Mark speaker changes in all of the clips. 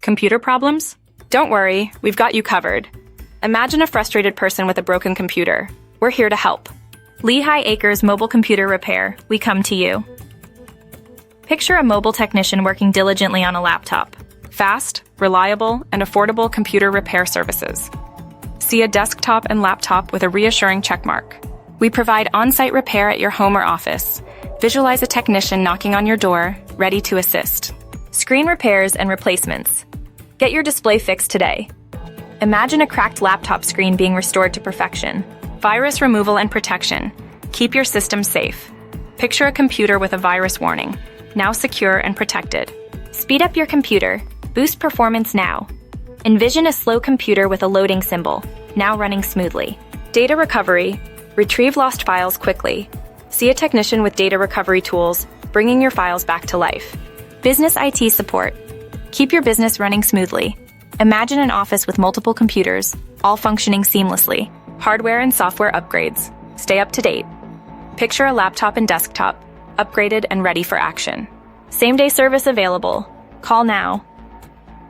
Speaker 1: Computer problems? Don't worry, we've got you covered. Imagine a frustrated person with a broken computer. We're here to help. Lehigh Acres Mobile Computer Repair, we come to you. Picture a mobile technician working diligently on a laptop. Fast, reliable, and affordable computer repair services. See a desktop and laptop with a reassuring checkmark. We provide on-site repair at your home or office. Visualize a technician knocking on your door, ready to assist. Screen repairs and replacements. Get your display fixed today. Imagine a cracked laptop screen being restored to perfection. Virus removal and protection. Keep your system safe. Picture a computer with a virus warning. Now secure and protected. Speed up your computer. Boost performance now. Envision a slow computer with a loading symbol, now running smoothly. Data recovery. Retrieve lost files quickly. See a technician with data recovery tools, bringing your files back to life. Business IT support. Keep your business running smoothly. Imagine an office with multiple computers, all functioning seamlessly. Hardware and software upgrades. Stay up to date. Picture a laptop and desktop, upgraded and ready for action. Same-day service available. Call now.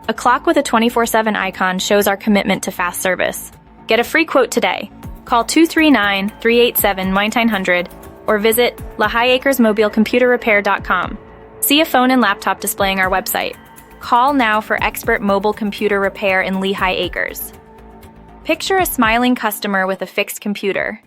Speaker 1: A clock with a 24/7 icon shows our commitment to fast service. Get a free quote today. Call 239-387-9900 or visit lehighacresmobilecomputerrepair.com. See a phone and laptop displaying our website. Call now for expert mobile computer repair in Lehigh Acres. Picture a smiling customer with a fixed computer.